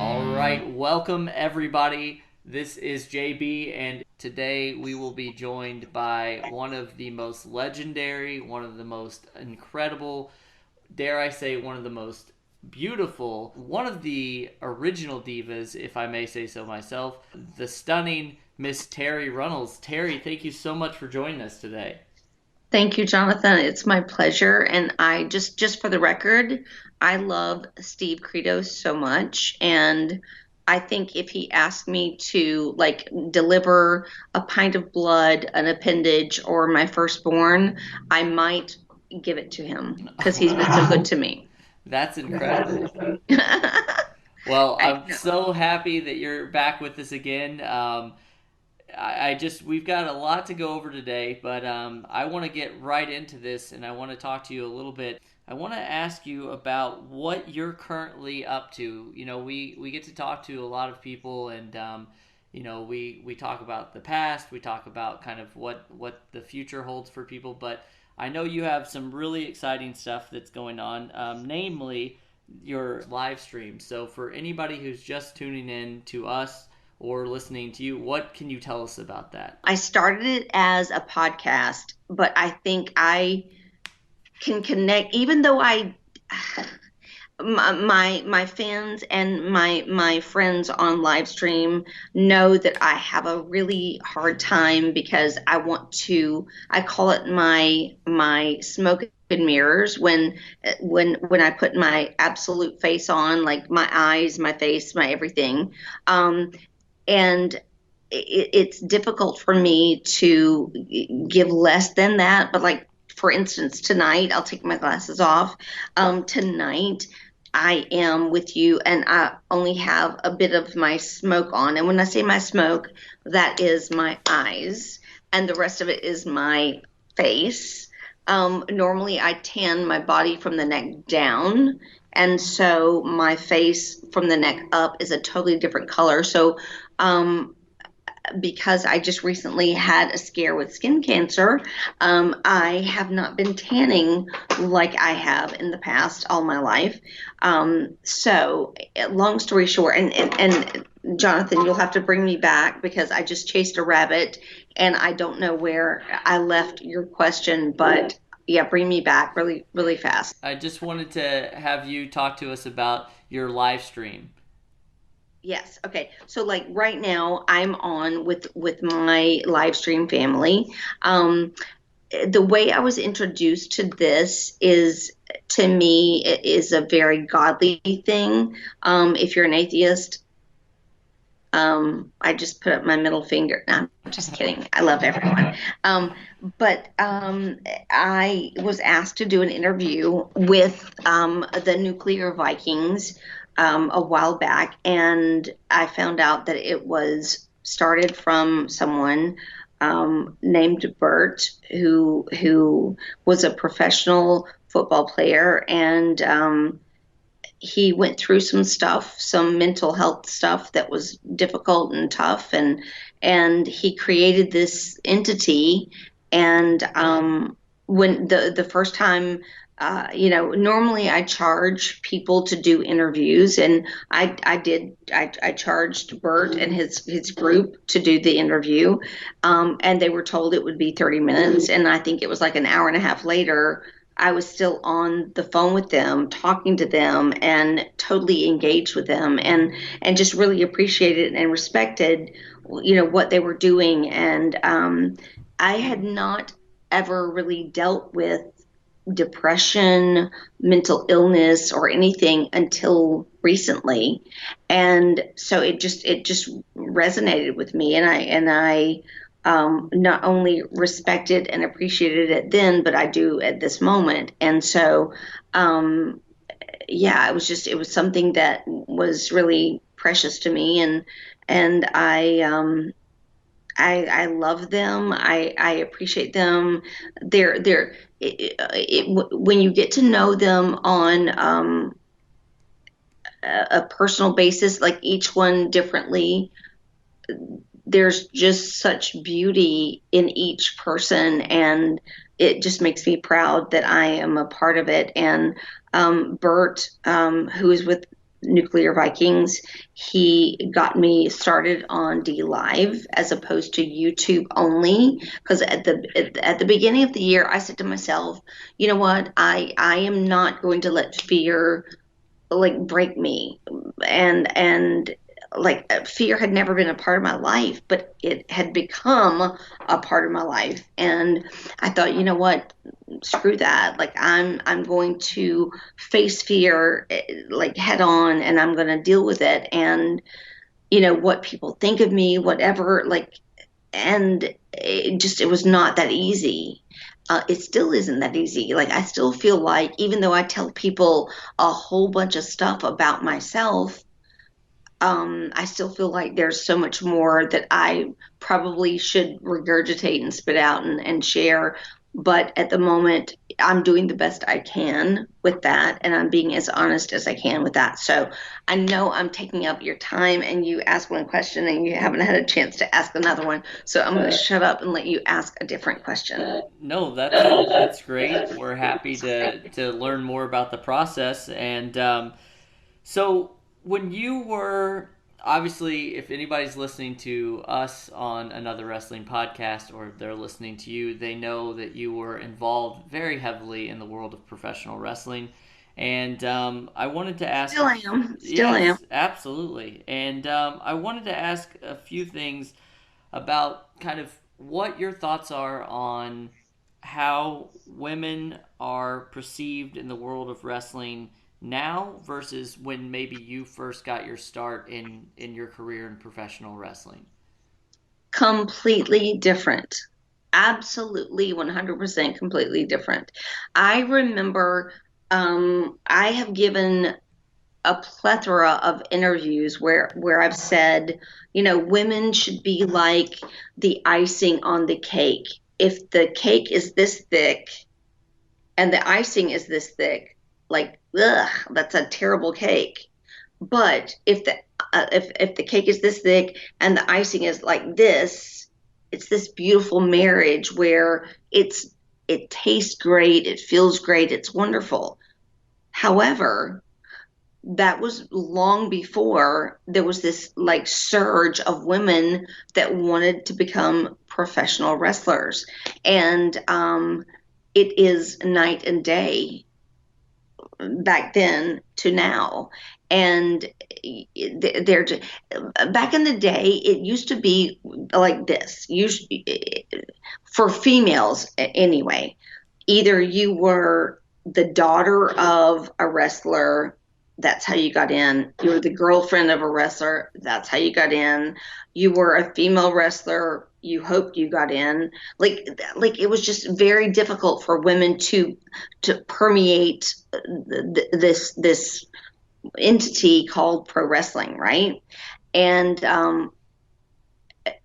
All right, welcome everybody. This is JB, and today we will be joined by one of the most legendary, one of the most incredible, dare I say, one of the most beautiful, one of the original divas, if I may say so myself, the stunning Miss Terri Runnels. Terri, thank you so much for joining us today. Thank you, Jonathan. It's my pleasure. And I just for the record, I love Steve Credo so much. And I think if he asked me to like deliver a pint of blood, an appendage, or my firstborn, I might give it to him because he's been so good Wow, to me. that's incredible. Well, I I'm know. so happy that you're back with us again. We've got a lot to go over today, but I want to get right into this and I want to talk to you a little bit. I want to ask you about what you're currently up to. We get to talk to a lot of people, and we talk about the past, we talk about kind of what the future holds for people, but I know you have some really exciting stuff that's going on, namely your live stream. So, for anybody who's just tuning in to us, or listening to you, what can you tell us about that? I started it as a podcast, but I think I can connect, even though I my fans and my friends on live stream know that I have a really hard time because I call it my smoke and mirrors when I put my absolute face on, like my eyes, my face, my everything. And it's difficult for me to give less than that, but like for instance, tonight I'll take my glasses off. Tonight I am with you and I only have a bit of my smoke on. And when I say my smoke, that is my eyes, and the rest of it is my face. Normally I tan my body from the neck down. And so my face from the neck up is a totally different color. So, um, because I just recently had a scare with skin cancer, I have not been tanning like I have in the past all my life. So, long story short, and Jonathan, you'll have to bring me back because I just chased a rabbit and I don't know where I left your question, but yeah, bring me back really, really fast. I just wanted to have you talk to us about your live stream. Yes. Okay. So like right now I'm on with my live stream family. The way I was introduced to this is, to me, it is a very godly thing. If you're an atheist, I just put up my middle finger. No, I'm just kidding. I love everyone. But I was asked to do an interview with the Nuclear Vikings a while back, and I found out that it was started from someone named Bert, who was a professional football player, and he went through some stuff, some mental health stuff that was difficult and tough, and he created this entity. And when the first time, normally I charge people to do interviews, and I charged Bert and his group to do the interview, and they were told it would be 30 minutes, and I think it was like an hour and a half later. I was still on the phone with them, talking to them, and totally engaged with them, and just really appreciated and respected, what they were doing. And I had not ever really dealt with depression, mental illness, or anything until recently, and so it just resonated with me, and I not only respected and appreciated it then, but I do at this moment. And so, um, yeah, it was something that was really precious to me, and I love them. I appreciate them. They're when you get to know them on a personal basis, like each one differently, there's just such beauty in each person, and it just makes me proud that I am a part of it. And Bert, who is with Nuclear Vikings. He got me started on D Live as opposed to YouTube only. Because at the beginning of the year, I said to myself, you know what? I am not going to let fear like break me, and like fear had never been a part of my life, but it had become a part of my life. And I thought, you know what, screw that. Like I'm going to face fear like head on, and I'm going to deal with it. And what people think of me, whatever, like. And it was not that easy. It still isn't that easy. Like I still feel like, even though I tell people a whole bunch of stuff about myself, I still feel like there's so much more that I probably should regurgitate and spit out and share. But at the moment, I'm doing the best I can with that, and I'm being as honest as I can with that. So I know I'm taking up your time, and you asked one question and you haven't had a chance to ask another one. So I'm going to shut up and let you ask a different question. No, that's great. We're happy to learn more about the process. And so, when you were obviously, if anybody's listening to us on another wrestling podcast or they're listening to you, they know that you were involved very heavily in the world of professional wrestling. And I wanted to ask, Still am. Still am. yes, absolutely. And I wanted to ask a few things about kind of what your thoughts are on how women are perceived in the world of wrestling now versus when maybe you first got your start in your career in professional wrestling. Completely different. Absolutely 100% completely different. I remember I have given a plethora of interviews where I've said, women should be like the icing on the cake. If the cake is this thick and the icing is this thick, like, ugh, that's a terrible cake. But if the cake is this thick and the icing is like this, it's this beautiful marriage where it tastes great, it feels great, it's wonderful. However, that was long before there was this like surge of women that wanted to become professional wrestlers. And it is night and day back then to now. And they're back in the day, it used to be like this. Usually, for females anyway, either you were the daughter of a wrestler, that's how you got in. You were the girlfriend of a wrestler, that's how you got in. You were a female wrestler, you hoped you got in. Like it was just very difficult for women to permeate this entity called pro wrestling, right? And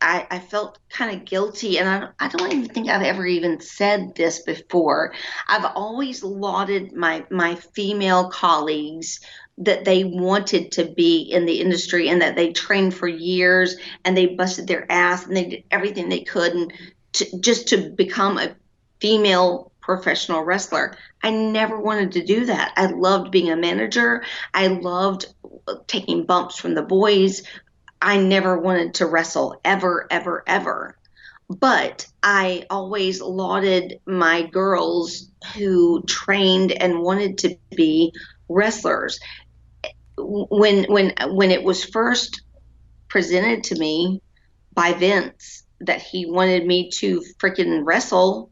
I felt kind of guilty, and I don't even think I've ever even said this before. I've always lauded my female colleagues that they wanted to be in the industry and that they trained for years and they busted their ass and they did everything they could and just to become a female professional wrestler. I never wanted to do that. I loved being a manager. I loved taking bumps from the boys. I never wanted to wrestle ever, ever, ever. But I always lauded my girls who trained and wanted to be wrestlers. When it was first presented to me by Vince that he wanted me to freaking wrestle,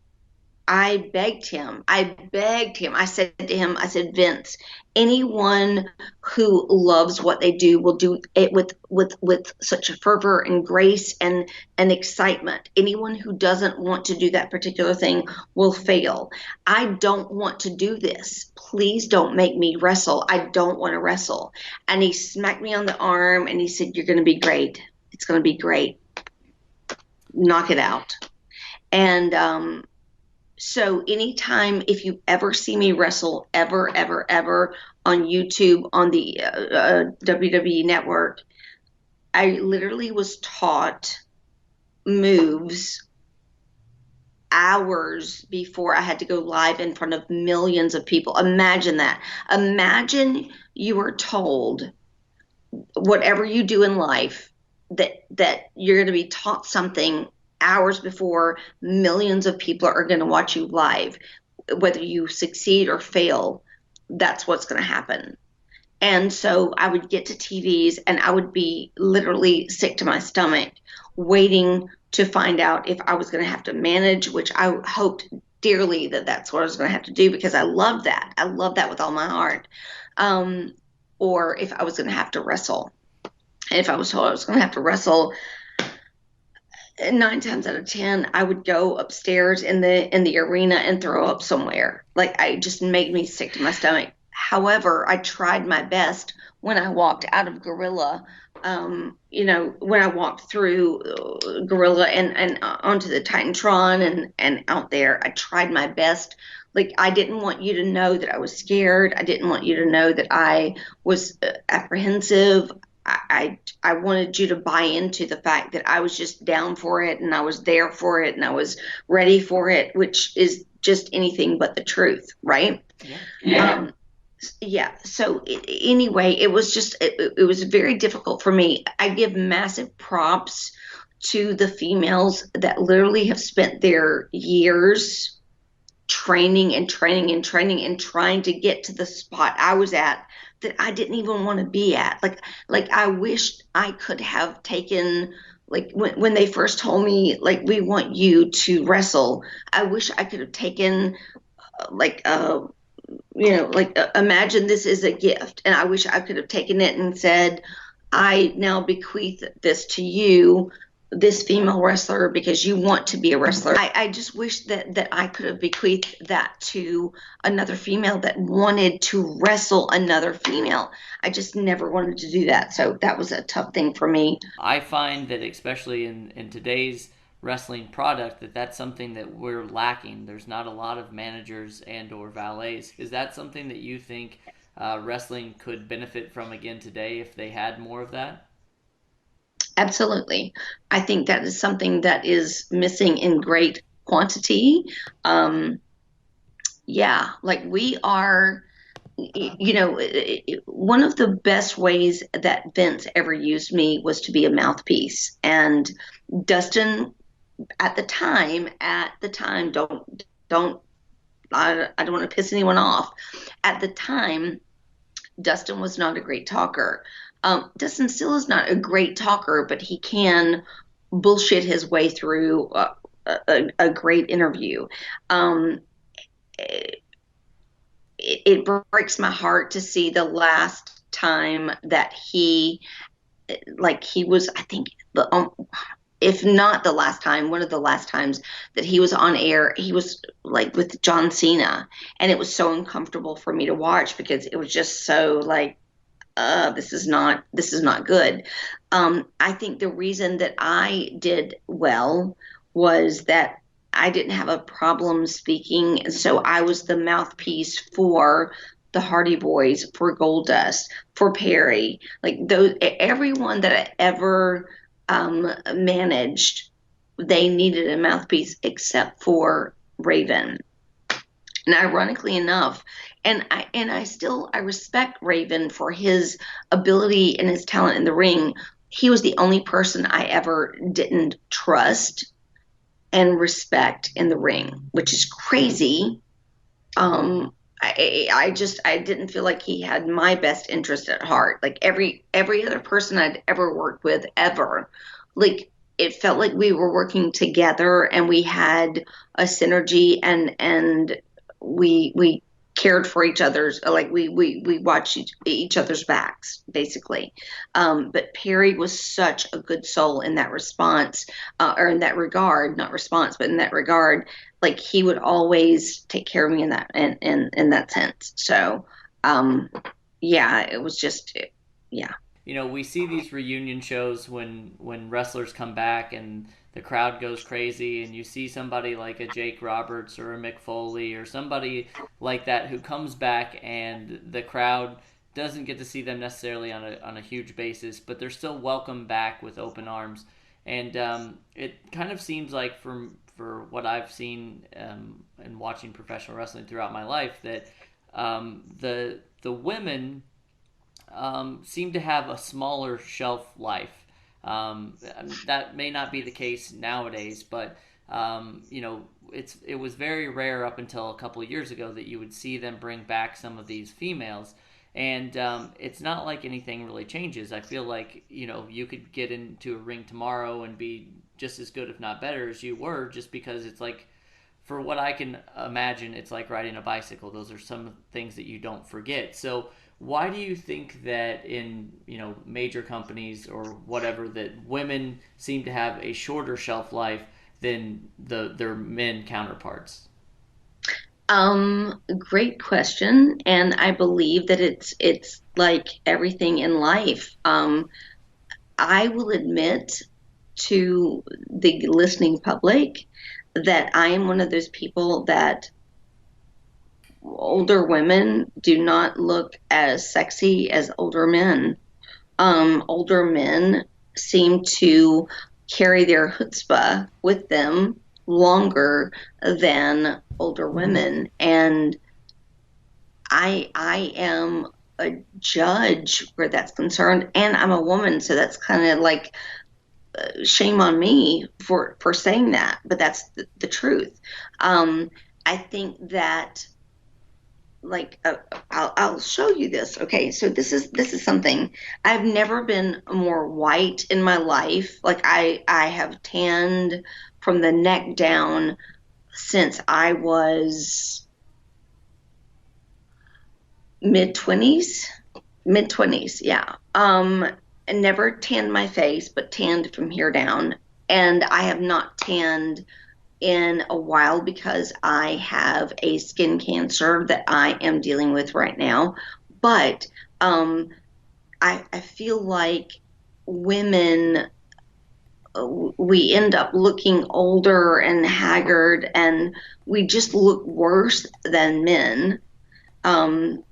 I begged him. I begged him. I said to him, I said, Vince, anyone who loves what they do will do it with such a fervor and grace and excitement. Anyone who doesn't want to do that particular thing will fail. I don't want to do this. Please don't make me wrestle. I don't want to wrestle. And he smacked me on the arm and he said, you're going to be great. It's going to be great. Knock it out. And so anytime, if you ever see me wrestle, ever, ever, ever on YouTube, on the WWE network, I literally was taught moves hours before I had to go live in front of millions of people. Imagine that. Imagine you were told whatever you do in life that you're going to be taught something hours before millions of people are going to watch you live. Whether you succeed or fail, that's what's going to happen. And so I would get to TVs and I would be literally sick to my stomach waiting to find out if I was going to have to manage, which I hoped dearly that that's what I was going to have to do because I love that. I love that with all my heart. Um, or if I was going to have to wrestle. And if I was told I was going to have to wrestle, 9 times out of 10, I would go upstairs in the arena and throw up somewhere. Like I just made me sick to my stomach. However, I tried my best when I walked out of Gorilla. When I walked through Gorilla and onto the Titantron and out there, I tried my best. Like I didn't want you to know that I was scared. I didn't want you to know that I was apprehensive. I wanted you to buy into the fact that I was just down for it and I was there for it and I was ready for it, which is just anything but the truth, right? Yeah. Yeah. So anyway, it was very difficult for me. I give massive props to the females that literally have spent their years training and training and training and trying to get to the spot I was at that I didn't even want to be at. Like I wished I could have taken like when they first told me like we want you to wrestle, I wish I could have taken like imagine this is a gift and I wish I could have taken it and said I now bequeath this to you, this female wrestler, because you want to be a wrestler. I just wish that I could have bequeathed that to another female that wanted to wrestle another female. I just never wanted to do that. So that was a tough thing for me. I find that especially in today's wrestling product that's something that we're lacking. There's not a lot of managers and or valets. Is that something that you think wrestling could benefit from again today if they had more of that? Absolutely. I think that is something that is missing in great quantity. Um, yeah, like we are, one of the best ways that Vince ever used me was to be a mouthpiece. And Dustin at the time, don't, I don't want to piss anyone off. At the time, Dustin was not a great talker. Dustin still is not a great talker, but he can bullshit his way through a great interview. Um, it, it breaks my heart to see the last time that he was, I think, if not the last time, one of the last times that he was on air, he was like with John Cena. And it was so uncomfortable for me to watch because it was just so like, this is not good. I think the reason that I did well was that I didn't have a problem speaking, so I was the mouthpiece for the Hardy Boys, for Goldust, for Perry, like those everyone that I ever managed, they needed a mouthpiece except for Raven. And ironically enough, I respect Raven for his ability and his talent in the ring. He was the only person I ever didn't trust and respect in the ring, which is crazy. I didn't feel like he had my best interest at heart. Like every other person I'd ever worked with ever, like it felt like we were working together and we had a synergy and we cared for each other's, like we watched each other's backs basically. But Perry was such a good soul in that response, or in that regard, not response but in that regard. Like he would always take care of me in that sense. So yeah, it was just, yeah. We see these reunion shows when wrestlers come back and the crowd goes crazy, and you see somebody like a Jake Roberts or a Mick Foley or somebody like that who comes back, and the crowd doesn't get to see them necessarily on a huge basis, but they're still welcomed back with open arms. And it kind of seems like for what I've seen and watching professional wrestling throughout my life, that the women seem to have a smaller shelf life. That may not be the case nowadays, but it was very rare up until a couple of years ago that you would see them bring back some of these females. And it's not like anything really changes. I feel like you could get into a ring tomorrow and be just as good, if not better, as you were, just because it's like, for what I can imagine, it's like riding a bicycle. Those are some things that you don't forget. So why do you think that in major companies or whatever, that women seem to have a shorter shelf life than their men counterparts? Great question, and I believe that it's like everything in life. I will admit to the listening public that I am one of those people that older women do not look as sexy as older men. Older men seem to carry their chutzpah with them longer than older women, and I am a judge where that's concerned, and I'm a woman, so that's kind of like shame on me for saying that, but that's the truth. I think that, like, I'll show you this. Okay, so this is something. I've never been more white in my life. Like, I have tanned from the neck down since I was mid 20s, mid 20s, yeah. And never tanned my face, but tanned from here down. And I have not tanned in a while because I have a skin cancer that I am dealing with right now. But I feel like women, we end up looking older and haggard, and we just look worse than men. Um,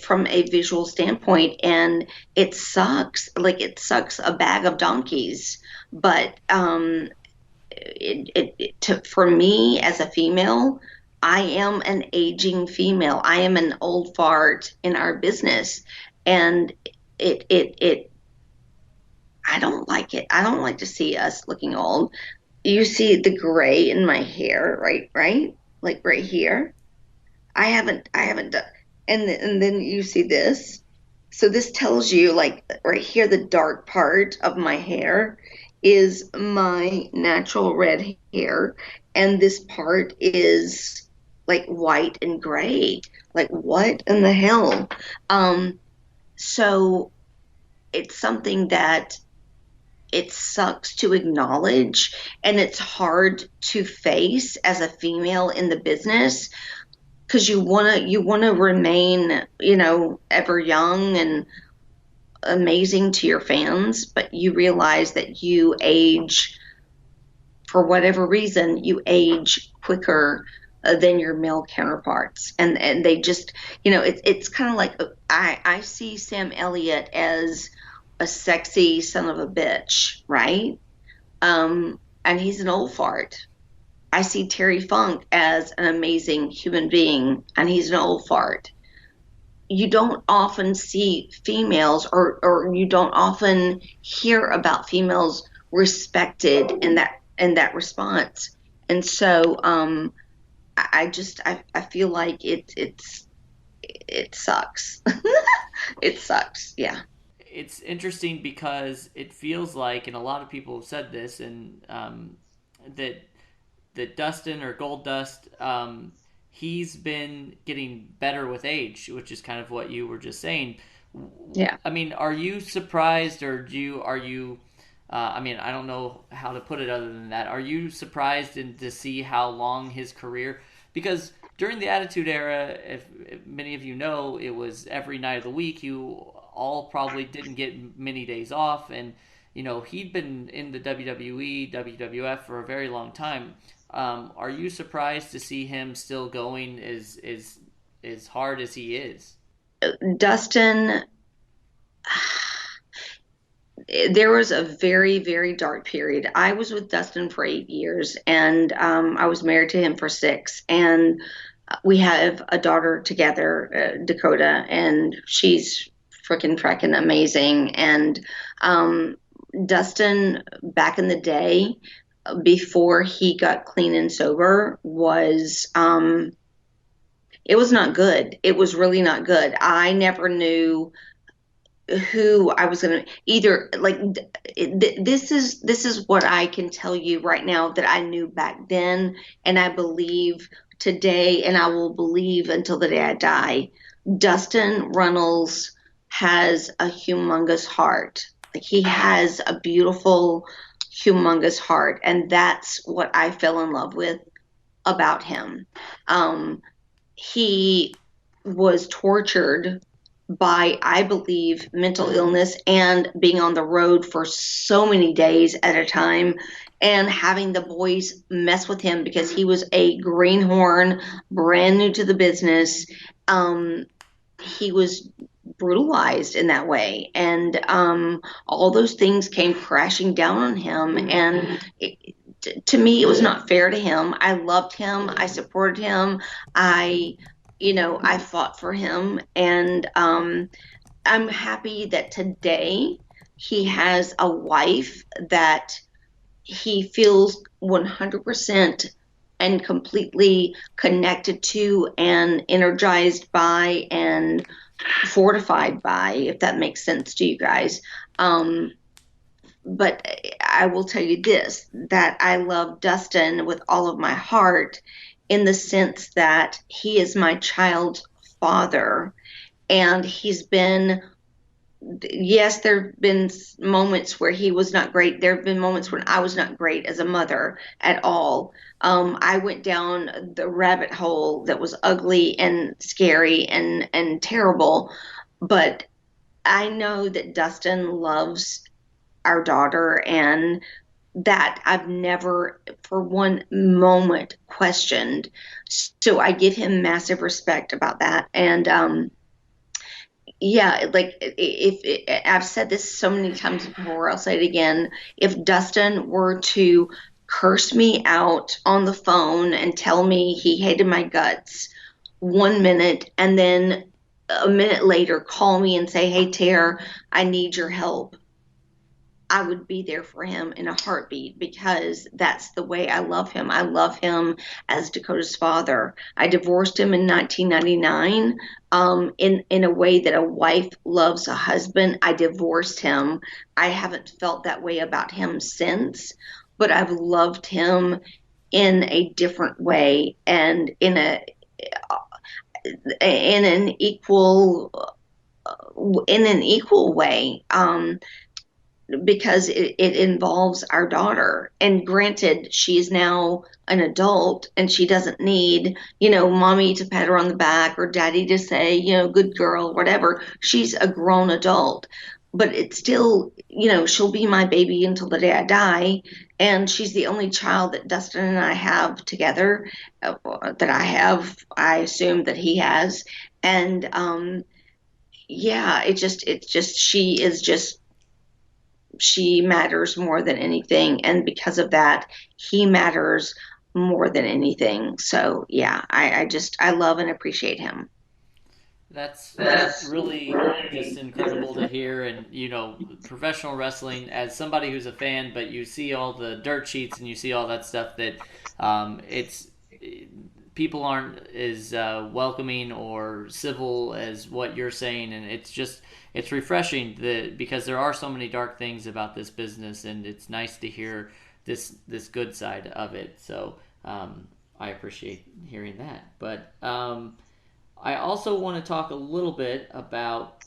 from a visual standpoint, and it sucks. Like, it sucks a bag of donkeys. But for me as a female, I am an aging female. I am an old fart in our business, and it I don't like it. I don't like to see us looking old. You see the gray in my hair, right, like right here. I haven't done, and then you see this. So this tells you, like, right here, the dark part of my hair is my natural red hair, and this part is like white and gray. Like, what in the hell? So it's something that it sucks to acknowledge, and it's hard to face as a female in the business, because you wanna remain, ever young and amazing to your fans, but you realize that you age, for whatever reason, you age quicker than your male counterparts, and they just, it's kind of like, I see Sam Elliott as a sexy son of a bitch, right? And he's an old fart. I see Terry Funk as an amazing human being, and he's an old fart. You don't often see females, or you don't often hear about females respected in that response. And so I feel like it sucks. It sucks. Yeah. It's interesting because it feels like, and a lot of people have said this, and that Dustin or Goldust, he's been getting better with age, which is kind of what you were just saying. Yeah. I mean, are you surprised, or are you? I mean, I don't know how to put it other than that. Are you surprised to see how long his career? Because during the Attitude Era, if many of you know, it was every night of the week. You all probably didn't get many days off, and he'd been in the WWE, WWF for a very long time. Are you surprised to see him still going as hard as he is? Dustin, there was a very, very dark period. I was with Dustin for 8 years, and I was married to him for six. And we have a daughter together, Dakota, and she's freaking amazing. And um, Dustin, back in the day, before he got clean and sober, was it was not good. It was really not good. I never knew who I was going to either like this is what I can tell you right now that I knew back then, and I believe today, and I will believe until the day I die. Dustin Runnels has a humongous heart. Like, he has a beautiful humongous heart, and that's what I fell in love with about him. He was tortured by, I believe, mental illness and being on the road for so many days at a time, and having the boys mess with him because he was a greenhorn, brand new to the business. He was brutalized in that way, and all those things came crashing down on him. And to me, it was not fair to him. I loved him. I supported him. I, I fought for him, and I'm happy that today he has a wife that he feels 100% and completely connected to and energized by and fortified by, if that makes sense to you guys. But I will tell you this, that I love Dustin with all of my heart, in the sense that he is my child's father. And he's been, yes, there have been moments where he was not great. There have been moments when I was not great as a mother at all. I went down the rabbit hole that was ugly and scary and terrible. But I know that Dustin loves our daughter, and that I've never for one moment questioned. So I give him massive respect about that. And yeah, like, if I've said this so many times before, I'll say it again. If Dustin were to curse me out on the phone and tell me he hated my guts 1 minute, and then a minute later call me and say, "Hey, Tara, I need your help," I would be there for him in a heartbeat, because that's the way I love him. I love him as Dakota's father. I divorced him in 1999, in a way that a wife loves a husband. I divorced him. I haven't felt that way about him since, but I've loved him in a different way, and in an equal way. Because it involves our daughter. And granted, she's now an adult, and she doesn't need, mommy to pat her on the back or daddy to say, good girl, whatever. She's a grown adult. But it's still, she'll be my baby until the day I die. And she's the only child that Dustin and I have together, that I assume that he has. And yeah, she matters more than anything, and because of that, he matters more than anything. So yeah, I love and appreciate him. That's really just incredible to hear. And professional wrestling, as somebody who's a fan, but you see all the dirt sheets and you see all that stuff, that it's people aren't as welcoming or civil as what you're saying, and it's refreshing because there are so many dark things about this business, and it's nice to hear this good side of it. So I appreciate hearing that. But I also want to talk a little bit about,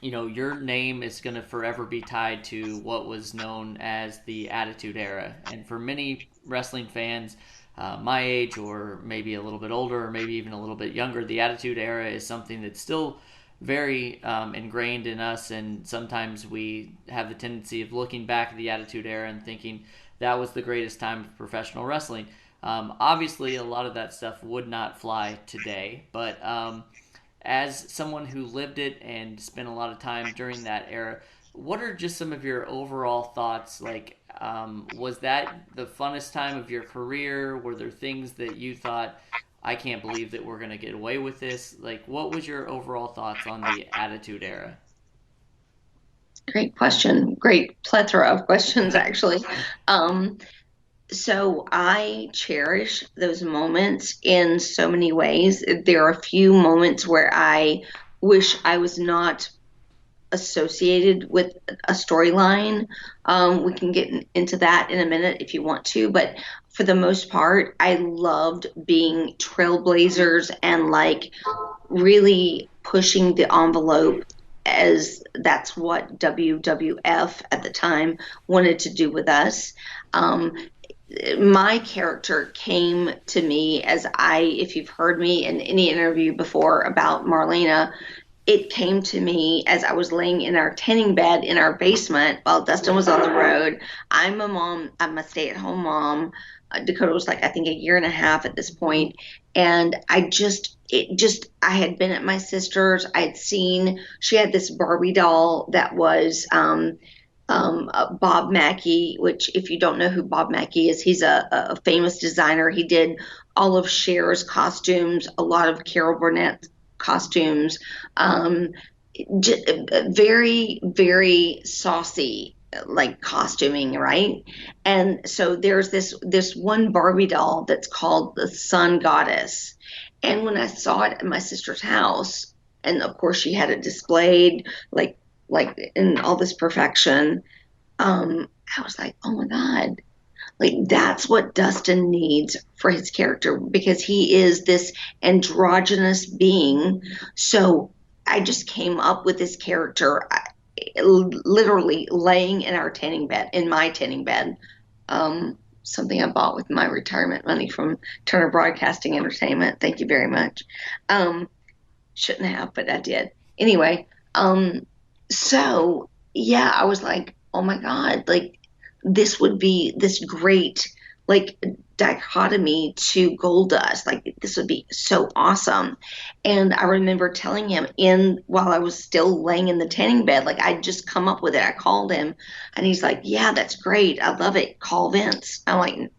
your name is going to forever be tied to what was known as the Attitude Era. And for many wrestling fans, my age, or maybe a little bit older, or maybe even a little bit younger, the Attitude Era is something that's still very ingrained in us. And sometimes we have the tendency of looking back at the Attitude Era and thinking that was the greatest time of professional wrestling. Obviously, a lot of that stuff would not fly today, but as someone who lived it and spent a lot of time during that era, what are just some of your overall thoughts? Like, was that the funnest time of your career? Were there things that you thought, I can't believe that we're going to get away with this? Like, what was your overall thoughts on the Attitude Era? Great question. Great plethora of questions, actually. Um, so I cherish those moments in so many ways. There are a few moments where I wish I was not associated with a storyline. We can get into that in a minute if you want to, but for the most part, I loved being trailblazers and like really pushing the envelope, as that's what WWF at the time wanted to do with us. Um, my character came to me as if you've heard me in any interview before about Marlena, it came to me as I was laying in our tanning bed in our basement while Dustin was on the road. I'm a mom, I'm a stay at home mom. Dakota was like, I think, a year and a half at this point. And I had been at my sister's. I had seen, she had this Barbie doll that was Bob Mackie, which, if you don't know who Bob Mackie is, he's a famous designer. He did all of Cher's costumes, a lot of Carol Burnett costumes, um, very, very saucy, like costuming, right? And so there's this one Barbie doll that's called the Sun Goddess. And when I saw it at my sister's house, and of course she had it displayed like in all this perfection, I was like, oh my God, like that's what Dustin needs for his character, because he is this androgynous being. So I just came up with this character, literally laying in our tanning bed, in my tanning bed, something I bought with my retirement money from Turner Broadcasting Entertainment. Thank you very much. Um, shouldn't have, but I did. Anyway, so yeah, I was like, oh my God, like this would be this great like dichotomy to Goldust. Like this would be so awesome. And I remember telling him in while I was still laying in the tanning bed, like I'd just come up with it. I called him and he's like, yeah, that's great. I love it. Call Vince. I'm like,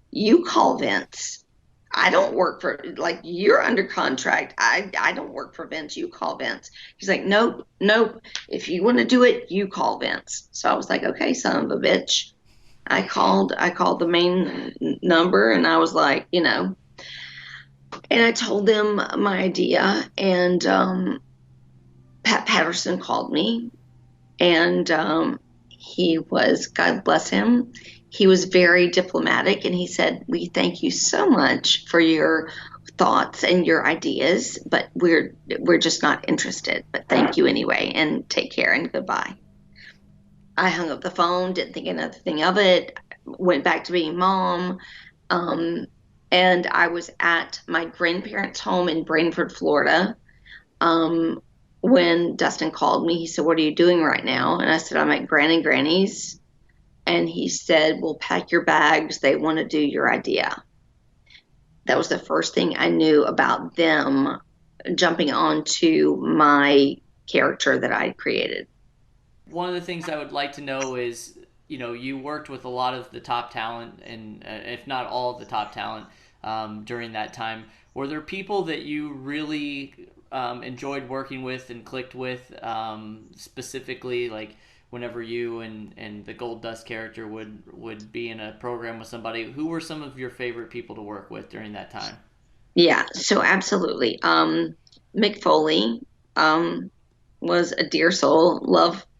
you call Vince. I don't work for, like, you're under contract. I don't work for Vince. You call Vince. He's like, nope, nope. If you want to do it, you call Vince. So I was like, okay, son of a bitch. I called the main number and I was like, and I told them my idea, and Pat Patterson called me, and he was, God bless him, he was very diplomatic, and he said, we thank you so much for your thoughts and your ideas, but we're just not interested. But thank you anyway, and take care and goodbye. I hung up the phone, didn't think anything of it, went back to being mom. Um, and I was at my grandparents' home in Brainford, Florida. Um, when Dustin called me, he said, what are you doing right now? And I said, I'm at Gran and Granny's. And he said, well, pack your bags. They want to do your idea. That was the first thing I knew about them jumping onto my character that I created. One of the things I would like to know is, you worked with a lot of the top talent, and if not all of the top talent, during that time. Were there people that you really enjoyed working with and clicked with, specifically, like whenever you and the Goldust character would be in a program with somebody? Who were some of your favorite people to work with during that time? Yeah, so absolutely. Mick Foley was a dear soul.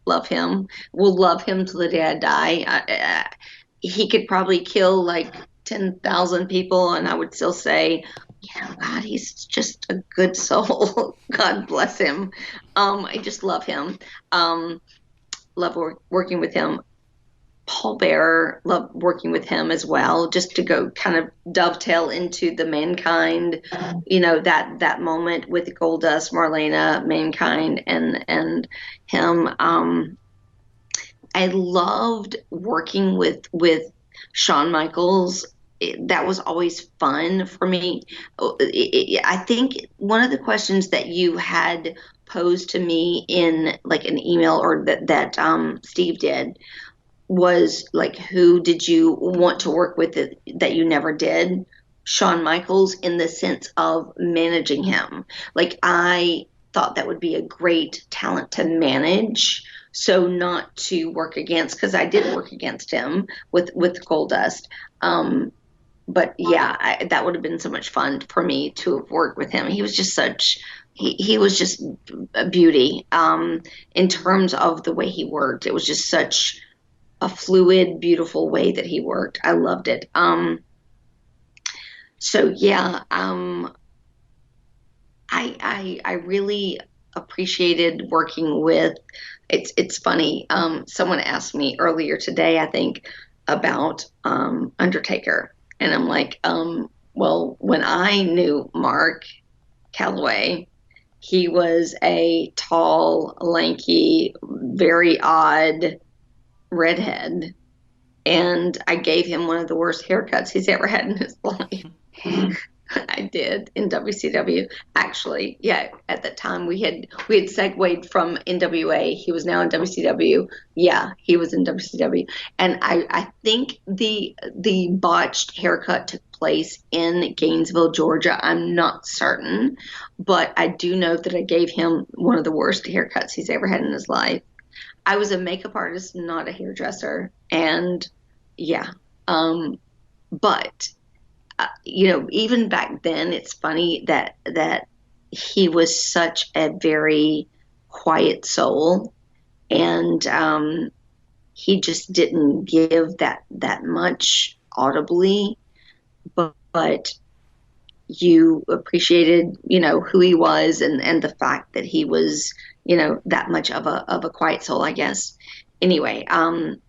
Love him. Will love him till the day I die. He could probably kill like 10,000 people, and I would still say, God, he's just a good soul. God bless him. I just love him. Love working with him. Paul Bearer, love working with him as well, just to go kind of dovetail into the Mankind, that moment with Goldust, Marlena, Mankind, and him. I loved working with Shawn Michaels. That was always fun for me. I think one of the questions that you had posed to me in like an email, or that Steve did, was like, who did you want to work with that you never did? Shawn Michaels, in the sense of managing him. Like, I thought that would be a great talent to manage. So not to work against, because I did work against him with Goldust. But yeah, that would have been so much fun for me to have worked with him. He was just such, he was just a beauty, in terms of the way he worked. It was just such a fluid, beautiful way that he worked. I loved it. So yeah, I really appreciated working with. It's funny. Someone asked me earlier today, I think, about Undertaker, and I'm like, well, when I knew Mark Calloway, he was a tall, lanky, very odd redhead, and I gave him one of the worst haircuts he's ever had in his life. I did in WCW. Actually, yeah, at that time we had segued from NWA. He was now in WCW. Yeah, he was in WCW. And I think the botched haircut took place in Gainesville, Georgia. I'm not certain, but I do know that I gave him one of the worst haircuts he's ever had in his life. I was a makeup artist, not a hairdresser, and yeah. But even back then, it's funny that he was such a very quiet soul, and he just didn't give that much audibly, but you appreciated, who he was, and the fact that he was, that much of a quiet soul, I guess. Anyway,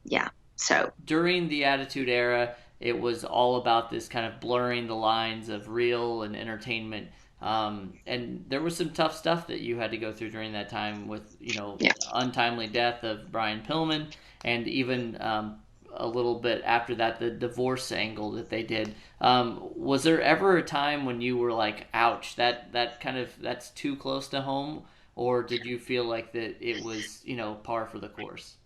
yeah. So During the Attitude Era, it was all about this kind of blurring the lines of real and entertainment. And there was some tough stuff that you had to go through during that time with, yeah. untimely death of Brian Pillman, and even a little bit after that, the divorce angle that they did. Was there ever a time when you were like, ouch, that's too close to home? Or did you feel like that it was, par for the course?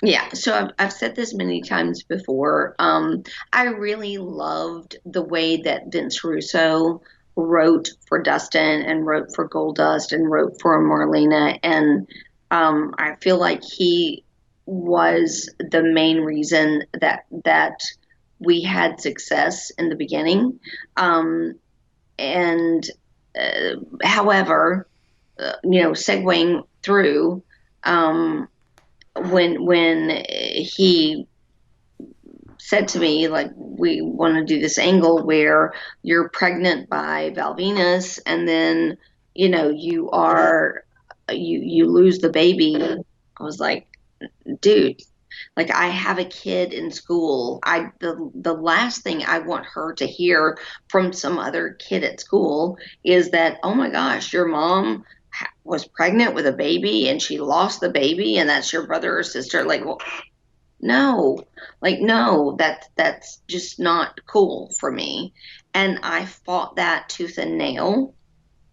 Yeah, so I've said this many times before. I really loved the way that Vince Russo wrote for Dustin and wrote for Goldust and wrote for Marlena, and I feel like he was the main reason that we had success in the beginning. And however, segueing through. When he said to me, like, we want to do this angle where you're pregnant by Val Venus, and then you lose the baby. I was like, dude, like, I have a kid in school. The last thing I want her to hear from some other kid at school is that, oh my gosh, your mom was pregnant with a baby and she lost the baby, and that's your brother or sister. Like, well, no, like, no, that's just not cool for me. And I fought that tooth and nail,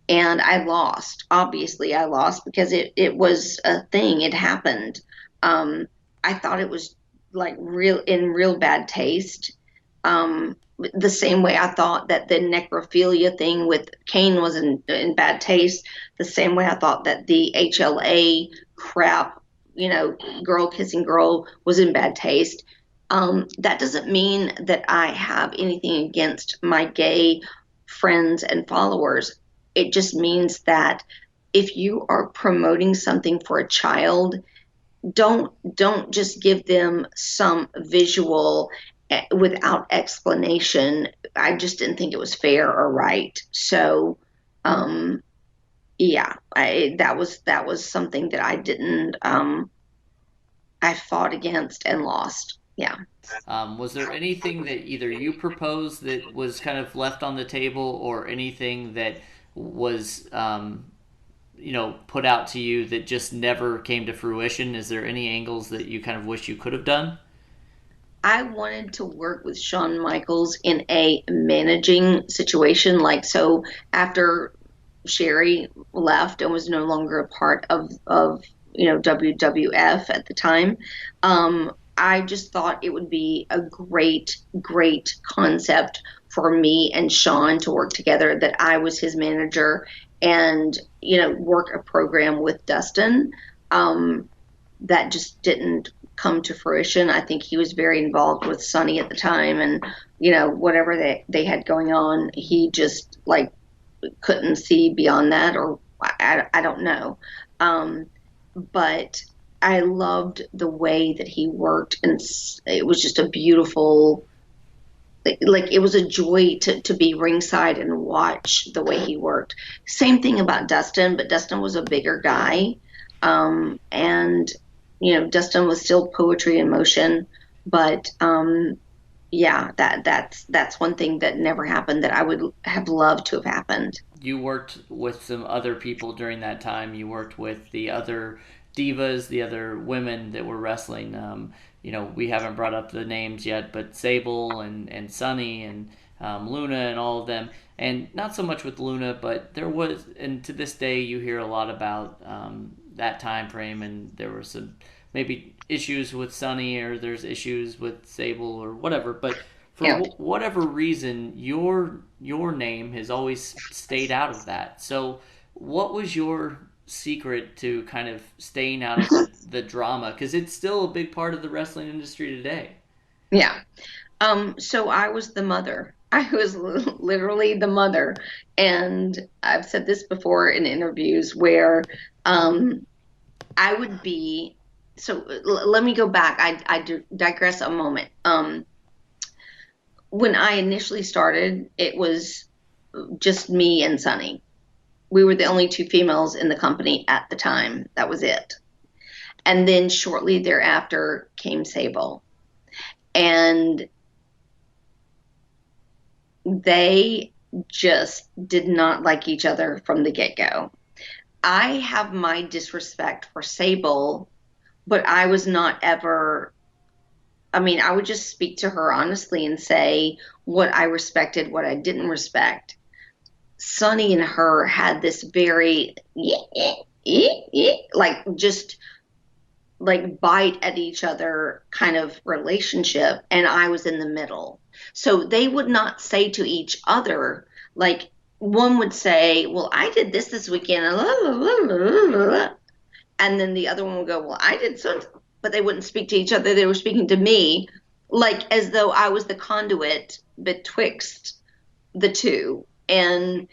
and I lost. Obviously, I lost because it was a thing. It happened. I thought it was like real bad taste. The same way I thought that the necrophilia thing with Kane was in bad taste. The same way I thought that the HLA crap, girl kissing girl, was in bad taste. That doesn't mean that I have anything against my gay friends and followers. It just means that if you are promoting something for a child, don't just give them some visual without explanation. I just didn't think it was fair or right. So, yeah, that was something that I didn't. I fought against and lost. Yeah. Was there anything that either you proposed that was kind of left on the table, or anything that was, put out to you that just never came to fruition? Is there any angles that you kind of wish you could have done? I wanted to work with Shawn Michaels in a managing situation. Like, so after Sherry left and was no longer a part of WWF at the time, I just thought it would be a great concept for me and Shawn to work together, that I was his manager and, work a program with Dustin. Um, that just didn't come to fruition. I think he was very involved with Sonny at the time, and, whatever they had going on, he just like couldn't see beyond that, or I don't know. Um, but I loved the way that he worked, and it was just a beautiful, like it was a joy to be ringside and watch the way he worked. Same thing about Dustin, but Dustin was a bigger guy, and Dustin was still poetry in motion, but yeah, that's one thing that never happened that I would have loved to have happened. You worked with some other people during that time. You worked with the other divas, the other women that were wrestling. We haven't brought up the names yet, but Sable and Sunny and Luna and all of them. And not so much with Luna, but there was, and to this day, you hear a lot about that time frame, and there were some maybe issues with Sunny, or there's issues with Sable or whatever. But for Yeah. whatever reason, your name has always stayed out of that. So, what was your secret to kind of staying out of the drama? Because it's still a big part of the wrestling industry today. Yeah. So I was the mother. I was literally the mother. And I've said this before in interviews where um, I would be. So let me go back. I digress a moment. When I initially started, it was just me and Sunny. We were the only two females in the company at the time. That was it. And then shortly thereafter came Sable. And they just did not like each other from the get go. I have my disrespect for Sable, but I was not ever, I mean, I would just speak to her honestly and say what I respected, what I didn't respect. Sonny and her had this very, like, just like bite at each other kind of relationship, and I was in the middle. So they would not say to each other, like, one would say, well, I did this weekend, and then the other one would go, well, I did so, but they wouldn't speak to each other. They were speaking to me, like as though I was the conduit betwixt the two. And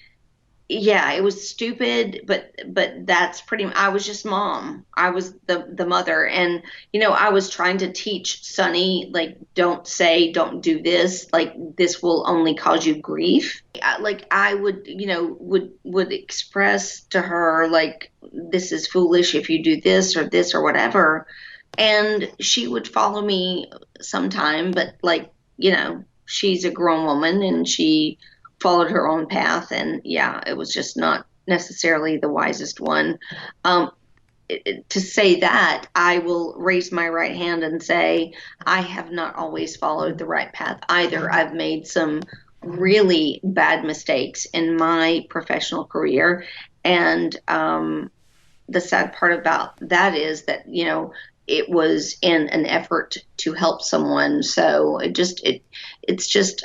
yeah, it was stupid, but that's pretty. I was just mom. I was the mother, and I was trying to teach Sonny, like, don't do this. Like, this will only cause you grief. Like, I would, would express to her, like, this is foolish if you do this or whatever, and she would follow me sometime, but like, she's a grown woman and she followed her own path, and yeah, it was just not necessarily the wisest one. um, to say that, I will raise my right hand and say I have not always followed the right path either. I've made some really bad mistakes in my professional career, and the sad part about that is that it was in an effort to help someone. So it's just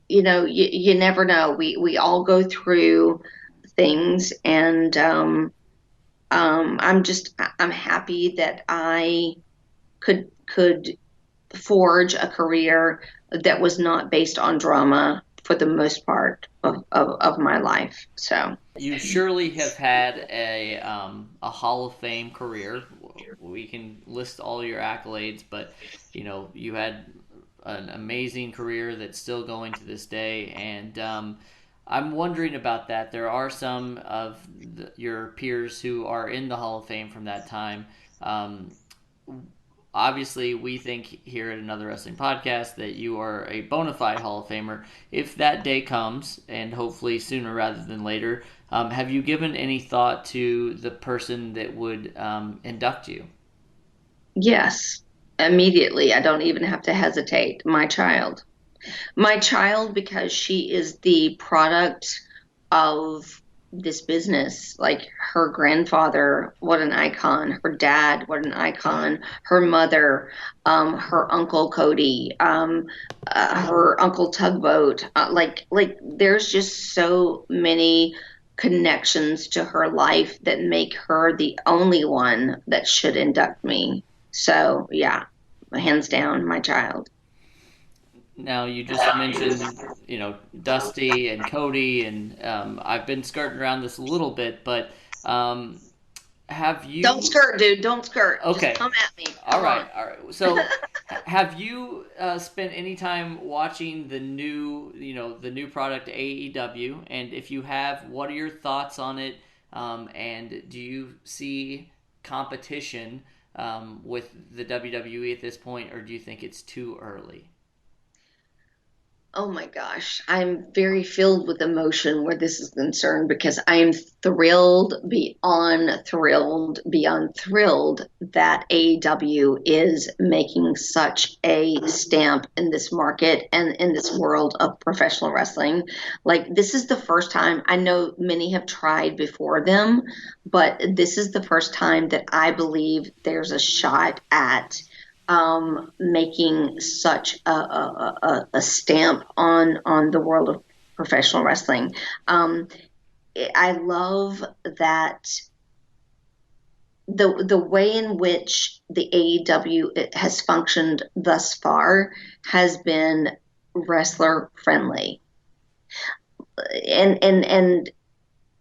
you never know. We all go through things, and I'm happy that I could forge a career that was not based on drama for the most part of my life. So You surely have had a Hall of Fame career. We can list all your accolades, but you had an amazing career that's still going to this day. And I'm wondering about that. There are some of your peers who are in the Hall of Fame from that time. Um, Obviously, we think here at Another Wrestling Podcast that you are a bona fide Hall of Famer. If that day comes, and hopefully sooner rather than later, have you given any thought to the person that would induct you? yes, immediately. I don't even have to hesitate. My child, because she is the product of this business. Like her grandfather, what an icon. Her dad, what an icon. Her mother, her uncle Cody, her uncle Tugboat. Like there's just so many connections to her life that make her the only one that should induct me. So yeah, hands down, my child. Now you just mentioned, Dusty and Cody, and I've been skirting around this a little bit, but um, have Don't you? skirt, dude. Don't skirt. Just Okay, come at me. all Come right, on. all right. So, have you spent any time watching the new product AEW? And if you have, what are your thoughts on it? And do you see competition with the WWE at this point, or do you think it's too early? Oh my gosh, I'm very filled with emotion where this is concerned because I am beyond thrilled that AEW is making such a stamp in this market and in this world of professional wrestling. Like, this is the first time, I know many have tried before them, but this is the first time that I believe there's a shot at making such a stamp on the world of professional wrestling. Um, I love that the way in which the AEW has functioned thus far has been wrestler friendly, and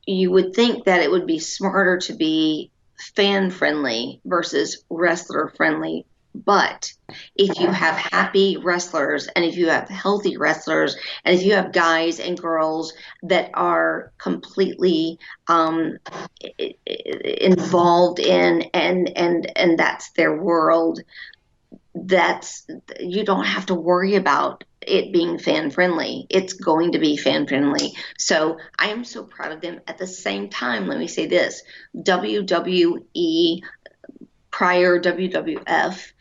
you would think that it would be smarter to be fan friendly versus wrestler friendly. But if you have happy wrestlers and if you have healthy wrestlers and if you have guys and girls that are completely involved in and that's their world, that's you don't have to worry about it being fan friendly. It's going to be fan friendly. So I am so proud of them. At the same time, let me say this: WWE, prior WWF,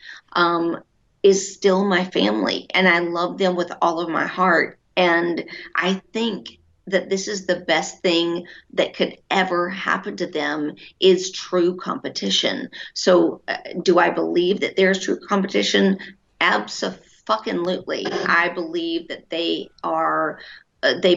is still my family, and I love them with all of my heart. And I think that this is the best thing that could ever happen to them is true competition. So, do I believe that there's true competition? Absolutely. I believe that they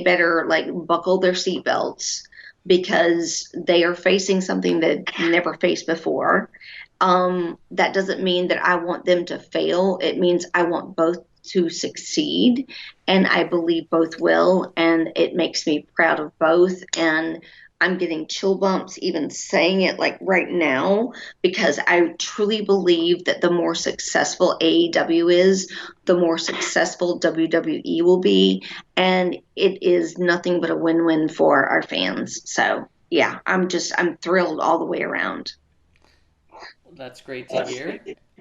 better like buckle their seatbelts because they are facing something that never faced before. That doesn't mean that I want them to fail. It means I want both to succeed, and I believe both will, and it makes me proud of both. And I'm getting chill bumps even saying it like right now because I truly believe that the more successful AEW is, the more successful WWE will be, and it is nothing but a win-win for our fans. So, yeah, I'm thrilled all the way around. That's great to hear.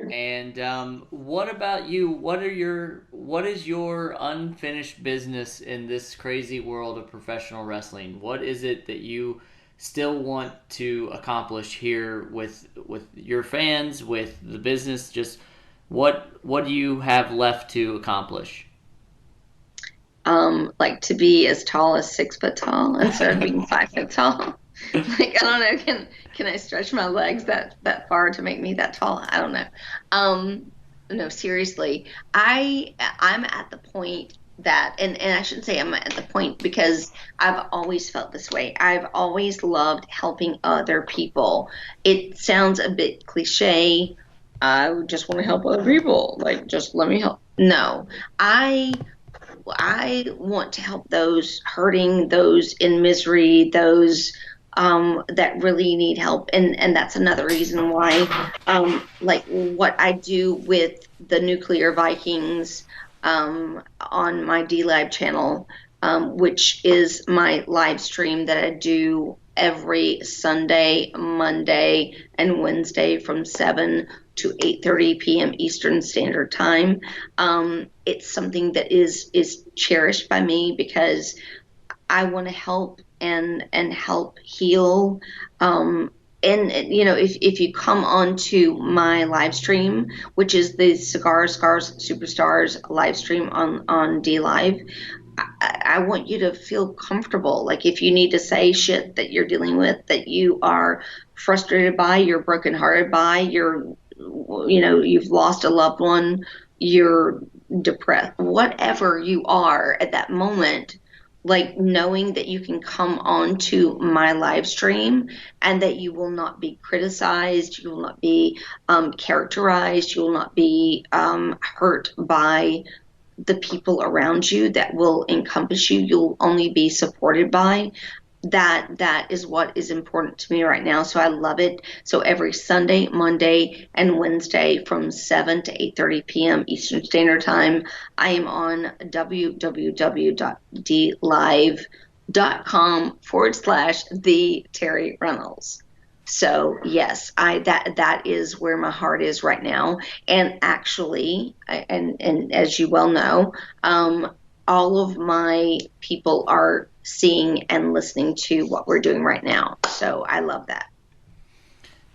And what about you? What is your unfinished business in this crazy world of professional wrestling? What is it that you still want to accomplish here with your fans, with the business? Just what do you have left to accomplish? Like to be as tall as 6 foot tall instead of being 5 foot tall. Like I don't know, can I stretch my legs that far to make me that tall? I don't know. No, seriously, I'm at the point that, and I shouldn't say I'm at the point because I've always felt this way. I've always loved helping other people. It sounds a bit cliche. I just want to help other people. Like, just let me help. No, I I want to help those hurting, those in misery, those that really need help, and that's another reason why, like what I do with the Nuclear Vikings on my D Live channel, which is my live stream that I do every Sunday, Monday, and Wednesday from 7 to 8:30 p.m. Eastern Standard Time. It's something that is cherished by me because I want to help and help heal. And you know, if you come on to my live stream, which is the Cigar Scars Superstars live stream on D Live, I want you to feel comfortable. Like if you need to say shit that you're dealing with, that you are frustrated by, you're brokenhearted by, you've lost a loved one, you're depressed, whatever you are at that moment, like knowing that you can come on to my live stream and that you will not be criticized, you will not be characterized, you will not be hurt by the people around you that will encompass you, you'll only be supported by. That is what is important to me right now. So I love it. So every Sunday, Monday, and Wednesday from 7 to 8:30 p.m. Eastern Standard Time, I am on www.dlive.com/the Terri Runnels. So yes, I that is where my heart is right now. And actually, and as you well know, all of my people are seeing and listening to what we're doing right now. So I love that.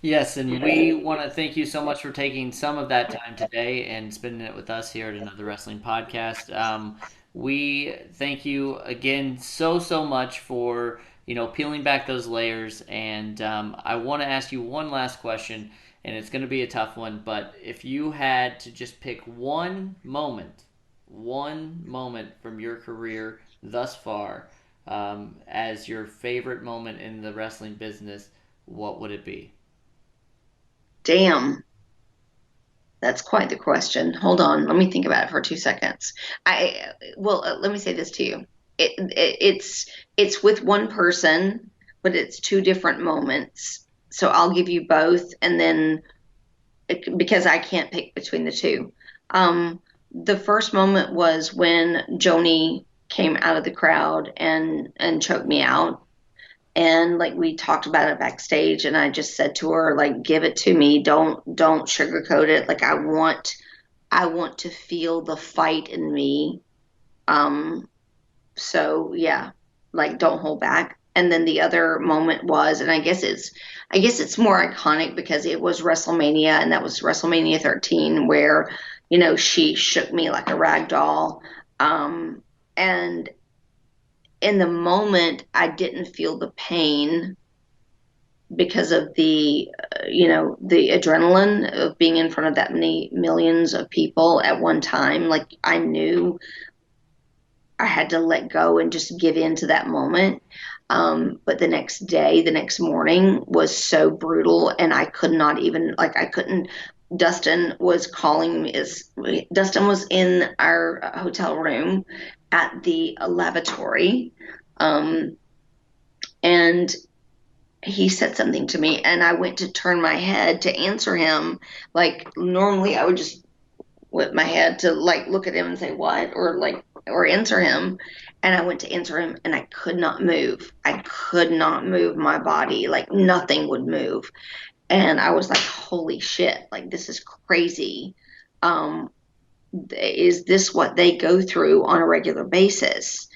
Yes, and we want to thank you so much for taking some of that time today and spending it with us here at Another Wrestling Podcast. We thank you again so much for peeling back those layers. And I want to ask you one last question, and it's going to be a tough one. But if you had to just pick one moment from your career thus far as your favorite moment in the wrestling business, what would it be? Damn, that's quite the question. Hold on, let me think about it for 2 seconds. Let me say this to you. It's with one person, but it's two different moments. So I'll give you both, and then because I can't pick between the two. The first moment was when Joni came out of the crowd and choked me out. And like we talked about it backstage, and I just said to her, like, give it to me. Don't sugarcoat it. Like I want to feel the fight in me. So yeah, like don't hold back. And then the other moment was, and I guess it's more iconic because it was WrestleMania, and that was WrestleMania 13, where she shook me like a rag doll. And in the moment, I didn't feel the pain because of the adrenaline of being in front of that many millions of people at one time. Like I knew I had to let go and just give in to that moment. But the next day, the next morning was so brutal, and I could not even, like, I couldn't. Dustin was calling me. Dustin was in our hotel room at the lavatory, and he said something to me, and I went to turn my head to answer him. Like normally, I would just whip my head to like look at him and say what, or answer him. And I went to answer him, and I could not move. I could not move my body. Like nothing would move. And I was like, holy shit, like this is crazy. Um, is this what they go through on a regular basis?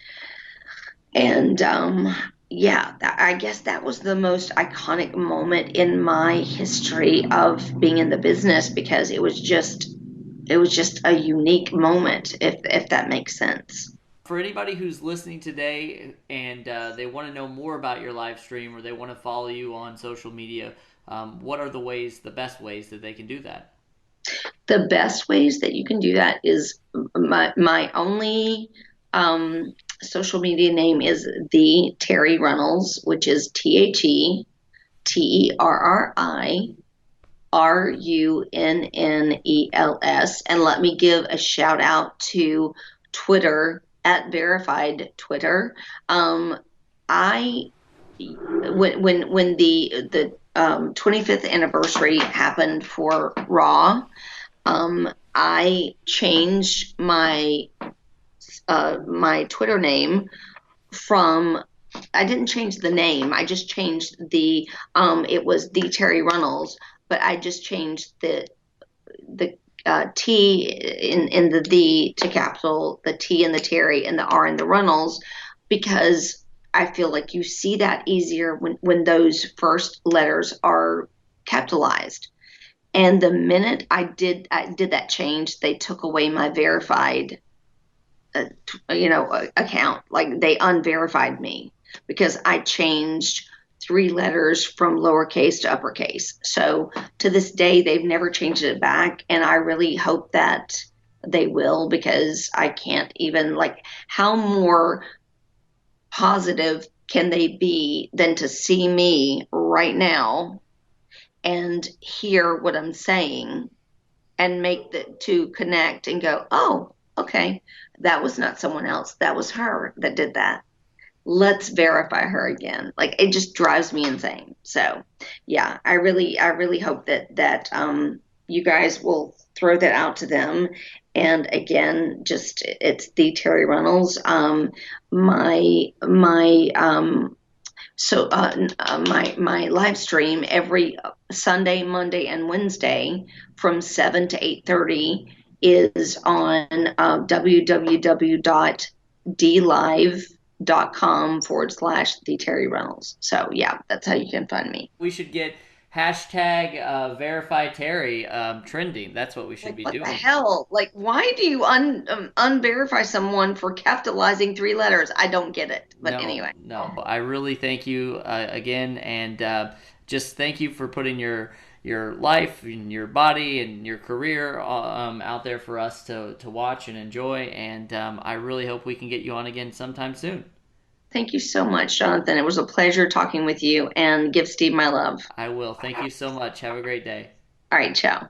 And yeah, I guess that was the most iconic moment in my history of being in the business, because it was just a unique moment, if that makes sense. For anybody who's listening today and they want to know more about your live stream or they want to follow you on social media, what are the best ways that they can do that? The best ways that you can do that is my only social media name is the Terri Runnels, which is TheTerriRunnels. And let me give a shout out to Twitter at verified Twitter. I when the 25th anniversary happened for Raw, I changed my Twitter name from. I didn't change the name. I just changed it was the Terri Runnels, but I just changed the T in the to capital, the T in the Terri and the R in the Runnels, because I feel like you see that easier when those first letters are capitalized. And the minute I did that change, they took away my verified account. Like they unverified me because I changed three letters from lowercase to uppercase. So to this day, they've never changed it back, and I really hope that they will, because I can't even, like, how more positive can they be than to see me right now and hear what I'm saying and make the to connect and go, oh, okay, that was not someone else. That was her that did that. Let's verify her again. Like, it just drives me insane. So yeah, I really hope that you guys will throw that out to them. And again, just it's the Terri Runnels. My live stream every Sunday, Monday, and Wednesday from 7 to 8:30 is on www.dlive.com/the Terri Runnels. So yeah, that's how you can find me. We should get hashtag verify Terry trending. That's what we should Like, be what the doing. hell? Like, why do you unverify someone for capitalizing three letters? I don't get it. But No, anyway, no. I really thank you again, and just thank you for putting your life and your body and your career out there for us to watch and enjoy. And I really hope we can get you on again sometime soon. thank you so much, Jonathan. It was a pleasure talking with you, and give Steve my love. I will. Thank you so much. Have a great day. All right, ciao.